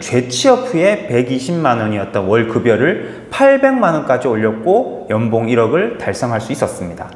재취업 후에 120만 원이었던 월 급여를 800만 원까지 올렸고 연봉 1억을 달성할 수 있었습니다.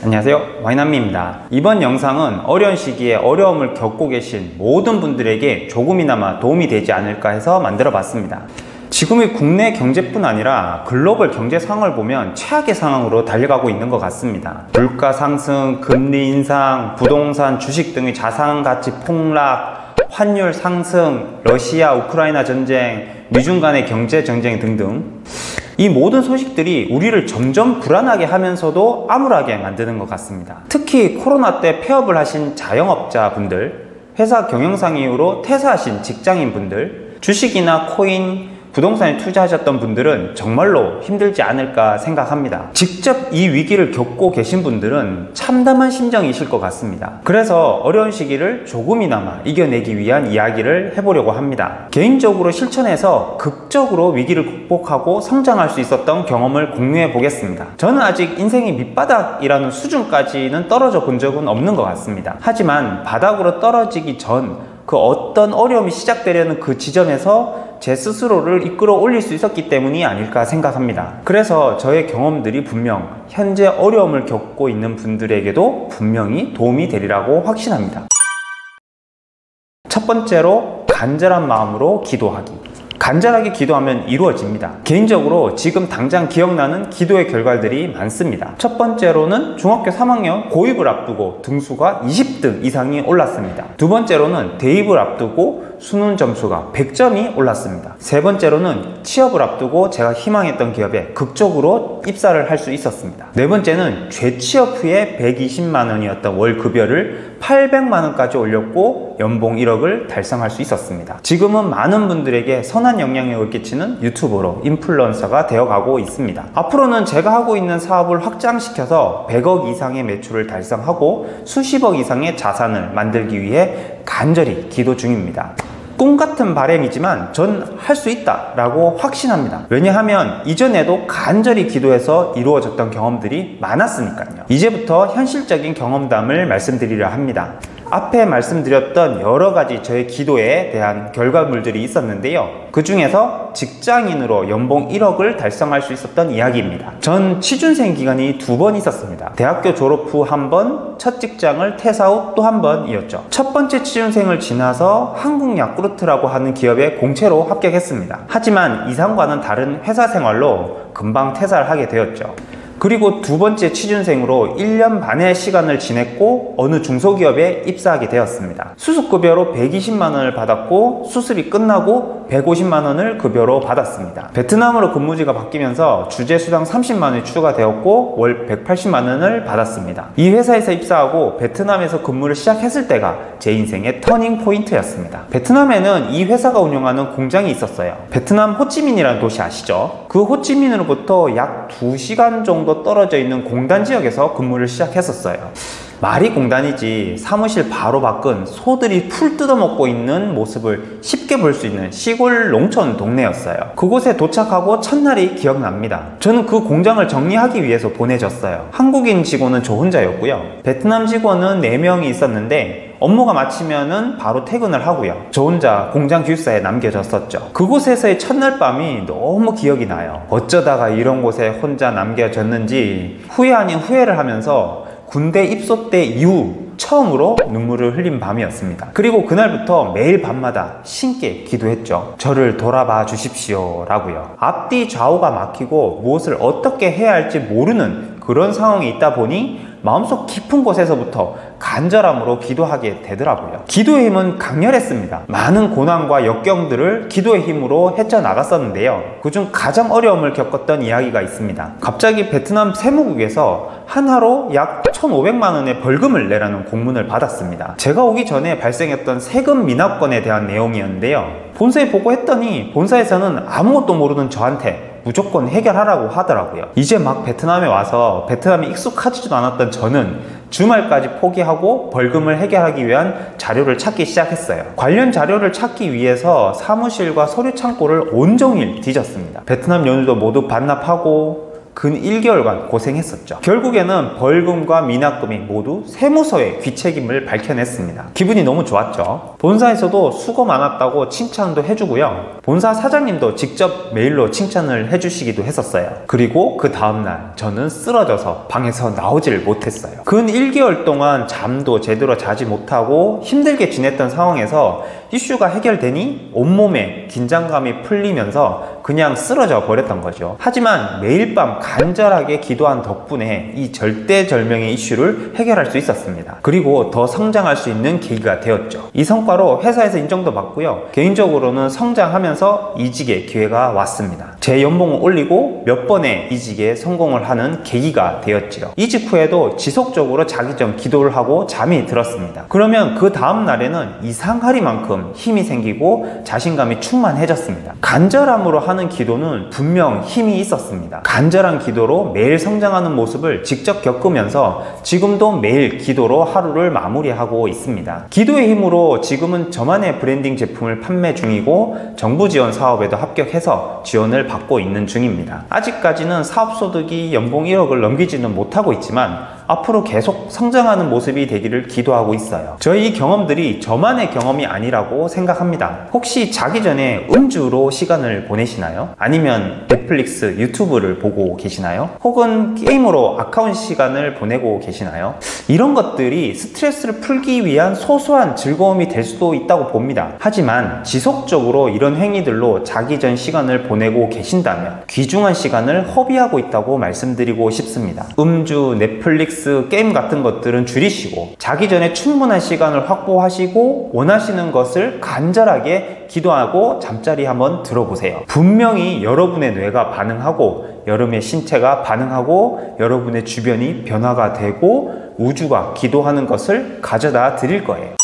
안녕하세요, 와이남미입니다. 이번 영상은 어려운 시기에 어려움을 겪고 계신 모든 분들에게 조금이나마 도움이 되지 않을까 해서 만들어 봤습니다. 지금의 국내 경제뿐 아니라 글로벌 경제 상황을 보면 최악의 상황으로 달려가고 있는 것 같습니다. 물가 상승, 금리 인상, 부동산, 주식 등의 자산 가치 폭락, 환율 상승, 러시아, 우크라이나 전쟁, 미중 간의 경제 전쟁 등등, 이 모든 소식들이 우리를 점점 불안하게 하면서도 암울하게 만드는 것 같습니다. 특히 코로나 때 폐업을 하신 자영업자분들, 회사 경영상 이유로 퇴사하신 직장인분들, 주식이나 코인, 부동산에 투자하셨던 분들은 정말로 힘들지 않을까 생각합니다. 직접 이 위기를 겪고 계신 분들은 참담한 심정이실 것 같습니다. 그래서 어려운 시기를 조금이나마 이겨내기 위한 이야기를 해보려고 합니다. 개인적으로 실천해서 극적으로 위기를 극복하고 성장할 수 있었던 경험을 공유해 보겠습니다. 저는 아직 인생의 밑바닥이라는 수준까지는 떨어져 본 적은 없는 것 같습니다. 하지만 바닥으로 떨어지기 전 그 어떤 어려움이 시작되려는 그 지점에서 제 스스로를 이끌어 올릴 수 있었기 때문이 아닐까 생각합니다. 그래서 저의 경험들이 분명 현재 어려움을 겪고 있는 분들에게도 분명히 도움이 되리라고 확신합니다. 첫 번째로, 간절한 마음으로 기도하기. 간절하게 기도하면 이루어집니다. 개인적으로 지금 당장 기억나는 기도의 결과들이 많습니다. 첫 번째로는 중학교 3학년 고입을 앞두고 등수가 20등 이상이 올랐습니다. 두 번째로는 대입을 앞두고 수능 점수가 100점이 올랐습니다. 세 번째로는 취업을 앞두고 제가 희망했던 기업에 극적으로 입사를 할 수 있었습니다. 네 번째는 재취업 후에 120만 원이었던 월 급여를 800만 원까지 올렸고 연봉 1억을 달성할 수 있었습니다. 지금은 많은 분들에게 선한 영향력을 끼치는 유튜버로 인플루언서가 되어가고 있습니다. 앞으로는 제가 하고 있는 사업을 확장시켜서 100억 이상의 매출을 달성하고 수십억 이상의 자산을 만들기 위해 간절히 기도 중입니다. 꿈같은 바람이지만 전 할 수 있다 라고 확신합니다. 왜냐하면 이전에도 간절히 기도해서 이루어졌던 경험들이 많았으니까요. 이제부터 현실적인 경험담을 말씀드리려 합니다. 앞에 말씀드렸던 여러가지 저의 기도에 대한 결과물들이 있었는데요, 그 중에서 직장인으로 연봉 1억을 달성할 수 있었던 이야기입니다. 전 취준생 기간이 2번 있었습니다. 대학교 졸업 후 한 번, 첫 직장을 퇴사 후 또 한 번이었죠. 첫 번째 취준생을 지나서 한국야쿠르트라고 하는 기업에 공채로 합격했습니다. 하지만 이상과는 다른 회사 생활로 금방 퇴사를 하게 되었죠. 그리고 두 번째 취준생으로 1년 반의 시간을 지냈고 어느 중소기업에 입사하게 되었습니다. 수습급여로 120만 원을 받았고 수습이 끝나고 150만 원을 급여로 받았습니다. 베트남으로 근무지가 바뀌면서 주재수당 30만 원이 추가되었고 월 180만 원을 받았습니다. 이 회사에서 입사하고 베트남에서 근무를 시작했을 때가 제 인생의 터닝 포인트였습니다. 베트남에는 이 회사가 운영하는 공장이 있었어요. 베트남 호찌민이라는 도시 아시죠? 그 호찌민으로부터 약 2시간 정도 떨어져 있는 공단 지역에서 근무를 시작했었어요. 말이 공단이지 사무실 바로 밖은 소들이 풀 뜯어먹고 있는 모습을 쉽게 볼 수 있는 시골 농촌 동네였어요. 그곳에 도착하고 첫날이 기억납니다. 저는 그 공장을 정리하기 위해서 보내졌어요. 한국인 직원은 저 혼자였고요. 베트남 직원은 4명이 있었는데 업무가 마치면은 바로 퇴근을 하고요. 저 혼자 공장 기숙사에 남겨졌었죠. 그곳에서의 첫날 밤이 너무 기억이 나요. 어쩌다가 이런 곳에 혼자 남겨졌는지 후회 아닌 후회를 하면서 군대 입소 때 이후 처음으로 눈물을 흘린 밤이었습니다. 그리고 그날부터 매일 밤마다 신께 기도했죠. 저를 돌아봐 주십시오 라고요. 앞뒤 좌우가 막히고 무엇을 어떻게 해야 할지 모르는 그런 상황이 있다 보니 마음속 깊은 곳에서부터 간절함으로 기도하게 되더라고요. 기도의 힘은 강렬했습니다. 많은 고난과 역경들을 기도의 힘으로 헤쳐나갔었는데요, 그중 가장 어려움을 겪었던 이야기가 있습니다. 갑자기 베트남 세무국에서 하나로 약 1,500만 원의 벌금을 내라는 공문을 받았습니다. 제가 오기 전에 발생했던 세금 미납건에 대한 내용이었는데요, 본사에 보고했더니 본사에서는 아무것도 모르는 저한테 무조건 해결하라고 하더라고요. 이제 막 베트남에 와서 베트남이 익숙하지도 않았던 저는 주말까지 포기하고 벌금을 해결하기 위한 자료를 찾기 시작했어요. 관련 자료를 찾기 위해서 사무실과 서류 창고를 온종일 뒤졌습니다. 베트남 연유도 모두 반납하고 근 1개월간 고생했었죠. 결국에는 벌금과 미납금이 모두 세무서에 귀책임을 밝혀냈습니다. 기분이 너무 좋았죠. 본사에서도 수고 많았다고 칭찬도 해주고요. 본사 사장님도 직접 메일로 칭찬을 해주시기도 했었어요. 그리고 그 다음날 저는 쓰러져서 방에서 나오질 못했어요. 근 1개월 동안 잠도 제대로 자지 못하고 힘들게 지냈던 상황에서 이슈가 해결되니 온몸에 긴장감이 풀리면서 그냥 쓰러져 버렸던 거죠. 하지만 매일 밤 간절하게 기도한 덕분에 이 절대절명의 이슈를 해결할 수 있었습니다. 그리고 더 성장할 수 있는 계기가 되었죠. 이 성과로 회사에서 인정도 받고요. 개인적으로는 성장하면서 이직의 기회가 왔습니다. 제 연봉을 올리고 몇 번의 이직에 성공을 하는 계기가 되었지요. 이직 후에도 지속적으로 자기 전 기도를 하고 잠이 들었습니다. 그러면 그 다음 날에는 이상하리만큼 힘이 생기고 자신감이 충만해졌습니다. 간절함으로 하는 기도는 분명 힘이 있었습니다. 간절한 기도로 매일 성장하는 모습을 직접 겪으면서 지금도 매일 기도로 하루를 마무리하고 있습니다. 기도의 힘으로 지금은 저만의 브랜딩 제품을 판매 중이고 정부 지원 사업에도 합격해서 지원을 받고 있는 중입니다. 아직까지는 사업소득이 연봉 1억을 넘기지는 못하고 있지만 앞으로 계속 성장하는 모습이 되기를 기도하고 있어요. 저희 이 경험들이 저만의 경험이 아니라고 생각합니다. 혹시 자기 전에 음주로 시간을 보내시나요? 아니면 넷플릭스, 유튜브를 보고 계시나요? 혹은 게임으로 아까운 시간을 보내고 계시나요? 이런 것들이 스트레스를 풀기 위한 소소한 즐거움이 될 수도 있다고 봅니다. 하지만 지속적으로 이런 행위들로 자기 전 시간을 보내고 계신다면 귀중한 시간을 허비하고 있다고 말씀드리고 싶습니다. 음주, 넷플릭스, 게임 같은 것들은 줄이시고 자기 전에 충분한 시간을 확보하시고 원하시는 것을 간절하게 기도하고 잠자리 한번 들어보세요. 분명히 여러분의 뇌가 반응하고 여러분의 신체가 반응하고 여러분의 주변이 변화가 되고 우주가 기도하는 것을 가져다 드릴 거예요.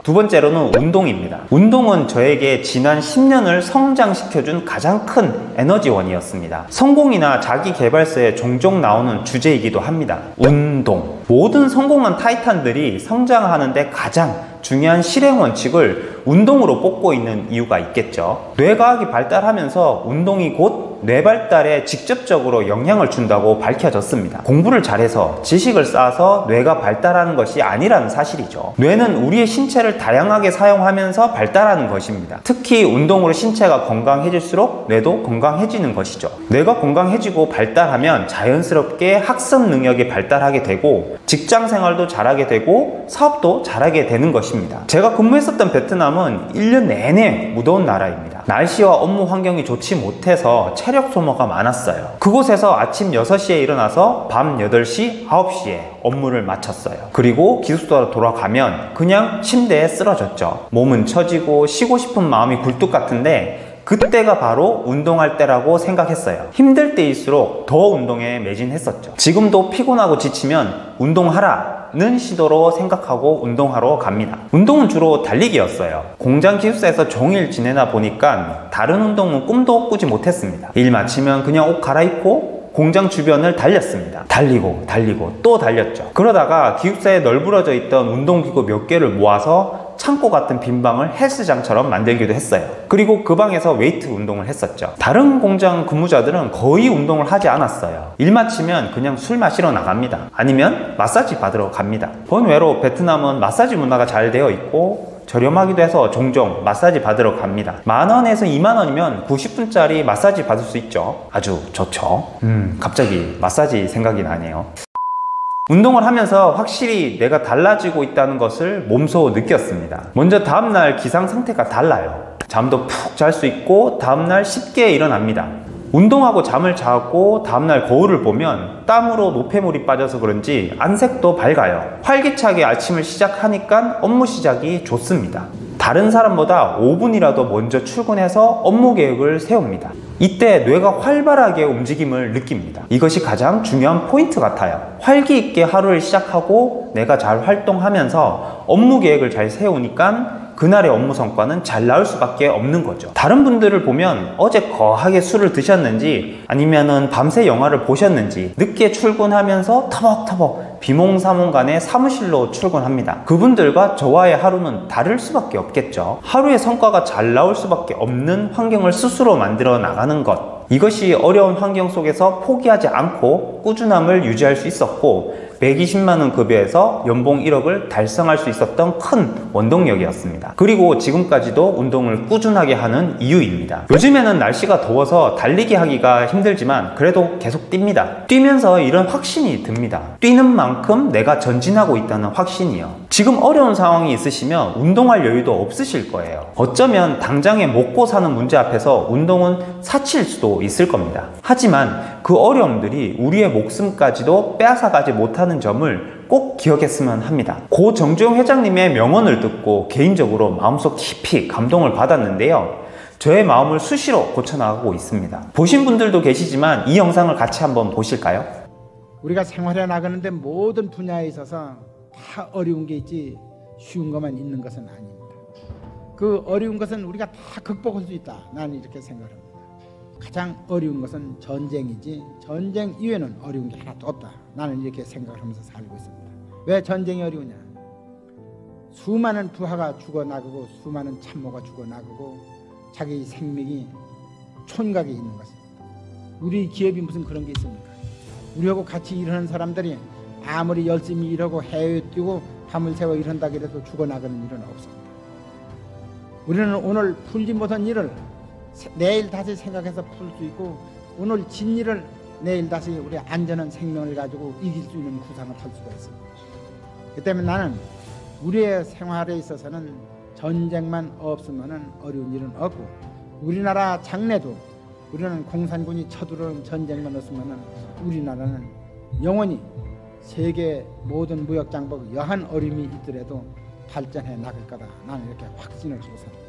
두 번째로는 운동입니다. 운동은 저에게 지난 10년을 성장시켜준 가장 큰 에너지원이었습니다. 성공이나 자기계발서에 종종 나오는 주제이기도 합니다. 운동. 모든 성공한 타이탄들이 성장하는데 가장 중요한 실행 원칙을 운동으로 뽑고 있는 이유가 있겠죠. 뇌과학이 발달하면서 운동이 곧 뇌 발달에 직접적으로 영향을 준다고 밝혀졌습니다. 공부를 잘해서 지식을 쌓아서 뇌가 발달하는 것이 아니라는 사실이죠. 뇌는 우리의 신체를 다양하게 사용하면서 발달하는 것입니다. 특히 운동으로 신체가 건강해질수록 뇌도 건강해지는 것이죠. 뇌가 건강해지고 발달하면 자연스럽게 학습 능력이 발달하게 되고 직장 생활도 잘하게 되고 사업도 잘하게 되는 것입니다. 제가 근무했었던 베트남은 1년 내내 무더운 나라입니다. 날씨와 업무 환경이 좋지 못해서 체력 소모가 많았어요. 그곳에서 아침 6시에 일어나서 밤 8시, 9시에 업무를 마쳤어요. 그리고 기숙사로 돌아가면 그냥 침대에 쓰러졌죠. 몸은 처지고 쉬고 싶은 마음이 굴뚝 같은데 그때가 바로 운동할 때라고 생각했어요. 힘들 때일수록 더 운동에 매진했었죠. 지금도 피곤하고 지치면 운동하라 는 시도로 생각하고 운동하러 갑니다. 운동은 주로 달리기였어요. 공장 기숙사에서 종일 지내다 보니까 다른 운동은 꿈도 꾸지 못했습니다. 일 마치면 그냥 옷 갈아입고 공장 주변을 달렸습니다. 달리고 또 달렸죠. 그러다가 기숙사에 널브러져 있던 운동기구 몇 개를 모아서 창고 같은 빈 방을 헬스장처럼 만들기도 했어요. 그리고 그 방에서 웨이트 운동을 했었죠. 다른 공장 근무자들은 거의 운동을 하지 않았어요. 일 마치면 그냥 술 마시러 나갑니다. 아니면 마사지 받으러 갑니다. 번외로 베트남은 마사지 문화가 잘 되어 있고 저렴하기도 해서 종종 마사지 받으러 갑니다. 10,000원에서 20,000원이면 90분짜리 마사지 받을 수 있죠. 아주 좋죠. 갑자기 마사지 생각이 나네요. 운동을 하면서 확실히 내가 달라지고 있다는 것을 몸소 느꼈습니다. 먼저 다음날 기상 상태가 달라요. 잠도 푹 잘 수 있고 다음날 쉽게 일어납니다. 운동하고 잠을 자고 다음날 거울을 보면 땀으로 노폐물이 빠져서 그런지 안색도 밝아요. 활기차게 아침을 시작하니까 업무 시작이 좋습니다. 다른 사람보다 5분이라도 먼저 출근해서 업무 계획을 세웁니다. 이때 뇌가 활발하게 움직임을 느낍니다. 이것이 가장 중요한 포인트 같아요. 활기 있게 하루를 시작하고 내가 잘 활동하면서 업무 계획을 잘 세우니까 그날의 업무 성과는 잘 나올 수밖에 없는 거죠. 다른 분들을 보면 어제 거하게 술을 드셨는지 아니면은 밤새 영화를 보셨는지 늦게 출근하면서 터벅터벅 비몽사몽간에 사무실로 출근합니다. 그분들과 저와의 하루는 다를 수밖에 없겠죠. 하루의 성과가 잘 나올 수밖에 없는 환경을 스스로 만들어 나가는 것, 이것이 어려운 환경 속에서 포기하지 않고 꾸준함을 유지할 수 있었고 120만원 급여에서 연봉 1억을 달성할 수 있었던 큰 원동력이었습니다. 그리고 지금까지도 운동을 꾸준하게 하는 이유입니다. 요즘에는 날씨가 더워서 달리기 하기가 힘들지만 그래도 계속 뜁니다. 뛰면서 이런 확신이 듭니다. 뛰는 만큼 내가 전진하고 있다는 확신이요. 지금 어려운 상황이 있으시면 운동할 여유도 없으실 거예요. 어쩌면 당장에 먹고 사는 문제 앞에서 운동은 사칠 수도 있을 겁니다. 하지만 그 어려움들이 우리의 목숨까지도 빼앗아가지 못하는 점을 꼭 기억했으면 합니다. 고 정주영 회장님의 명언을 듣고 개인적으로 마음속 깊이 감동을 받았는데요. 저의 마음을 수시로 고쳐나가고 있습니다. 보신 분들도 계시지만 이 영상을 같이 한번 보실까요? 우리가 생활해 나가는데 모든 분야에 있어서 다 어려운 게 있지 쉬운 것만 있는 것은 아닙니다. 그 어려운 것은 우리가 다 극복할 수 있다. 나는 이렇게 생각합니다. 가장 어려운 것은 전쟁이지 전쟁 이외에는 어려운 게 하나도 없다. 나는 이렇게 생각을 하면서 살고 있습니다. 왜 전쟁이 어려우냐? 수많은 부하가 죽어나가고 수많은 참모가 죽어나가고 자기 생명이 촌각에 있는 것입니다. 우리 기업이 무슨 그런 게 있습니까? 우리하고 같이 일하는 사람들이 아무리 열심히 일하고 해외에 뛰고 밤을 새워 일한다 해도 죽어나가는 일은 없습니다. 우리는 오늘 풀지 못한 일을 내일 다시 생각해서 풀 수 있고 오늘 진 일을 내일 다시 우리 안전한 생명을 가지고 이길 수 있는 구상을 할 수가 있습니다. 그 때문에 나는 우리의 생활에 있어서는 전쟁만 없으면 어려운 일은 없고 우리나라 장래도 우리는 공산군이 쳐들어오는 전쟁만 없으면 우리나라는 영원히 세계 모든 무역 장벽 여한 어려움이 있더라도 발전해 나갈 거다. 나는 이렇게 확신을 하고 삽니다.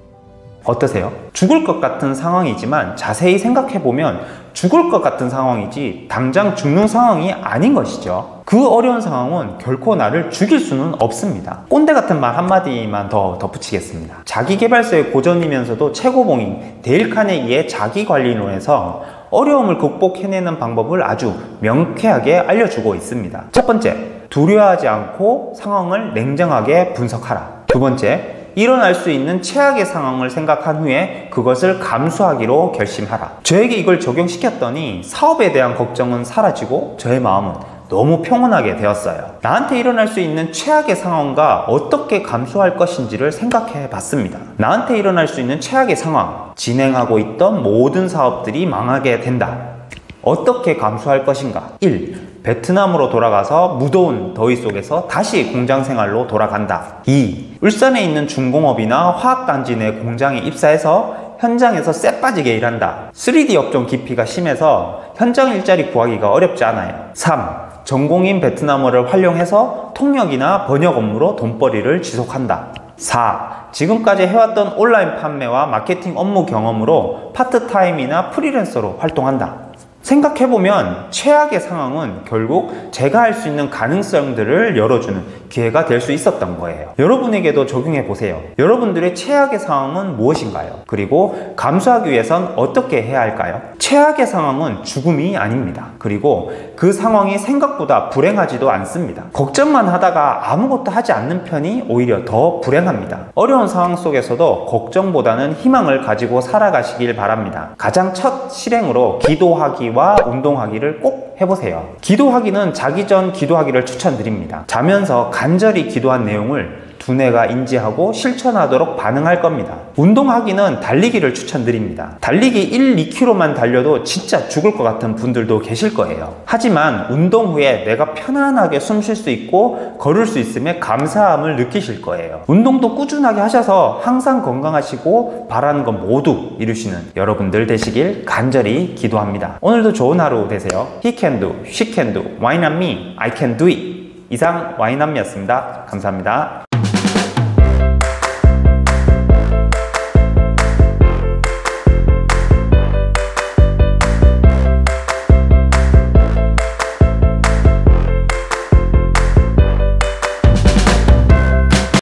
어떠세요? 죽을 것 같은 상황이지만 자세히 생각해보면 죽을 것 같은 상황이지 당장 죽는 상황이 아닌 것이죠. 그 어려운 상황은 결코 나를 죽일 수는 없습니다. 꼰대 같은 말 한마디만 더 덧붙이겠습니다. 자기계발서의 고전이면서도 최고봉인 데일 카네기의 자기관리론에서 어려움을 극복해내는 방법을 아주 명쾌하게 알려주고 있습니다. 첫 번째, 두려워하지 않고 상황을 냉정하게 분석하라. 두 번째, 일어날 수 있는 최악의 상황을 생각한 후에 그것을 감수하기로 결심하라. 저에게 이걸 적용시켰더니 사업에 대한 걱정은 사라지고 저의 마음은 너무 평온하게 되었어요. 나한테 일어날 수 있는 최악의 상황과 어떻게 감수할 것인지를 생각해 봤습니다. 나한테 일어날 수 있는 최악의 상황, 진행하고 있던 모든 사업들이 망하게 된다. 어떻게 감수할 것인가? 1. 베트남으로 돌아가서 무더운 더위 속에서 다시 공장 생활로 돌아간다. 2. 울산에 있는 중공업이나 화학단지 내 공장에 입사해서 현장에서 쎄 빠지게 일한다. 3D 업종 깊이가 심해서 현장 일자리 구하기가 어렵지 않아요. 3. 전공인 베트남어를 활용해서 통역이나 번역 업무로 돈벌이를 지속한다. 4. 지금까지 해왔던 온라인 판매와 마케팅 업무 경험으로 파트타임이나 프리랜서로 활동한다. 생각해보면 최악의 상황은 결국 제가 할 수 있는 가능성들을 열어주는 기회가 될 수 있었던 거예요. 여러분에게도 적용해보세요. 여러분들의 최악의 상황은 무엇인가요? 그리고 감수하기 위해선 어떻게 해야 할까요? 최악의 상황은 죽음이 아닙니다. 그리고 그 상황이 생각보다 불행하지도 않습니다. 걱정만 하다가 아무것도 하지 않는 편이 오히려 더 불행합니다. 어려운 상황 속에서도 걱정보다는 희망을 가지고 살아가시길 바랍니다. 가장 첫 실행으로 기도하기와 운동하기를 꼭 해보세요. 기도하기는 자기 전 기도하기를 추천드립니다. 자면서 간절히 기도한 내용을 두뇌가 인지하고 실천하도록 반응할 겁니다. 운동하기는 달리기를 추천드립니다. 달리기 1, 2km만 달려도 진짜 죽을 것 같은 분들도 계실 거예요. 하지만 운동 후에 내가 편안하게 숨 쉴 수 있고 걸을 수 있음에 감사함을 느끼실 거예요. 운동도 꾸준하게 하셔서 항상 건강하시고 바라는 것 모두 이루시는 여러분들 되시길 간절히 기도합니다. 오늘도 좋은 하루 되세요. He can do, she can do, why not me? I can do it. 이상 와이남이었습니다. 감사합니다.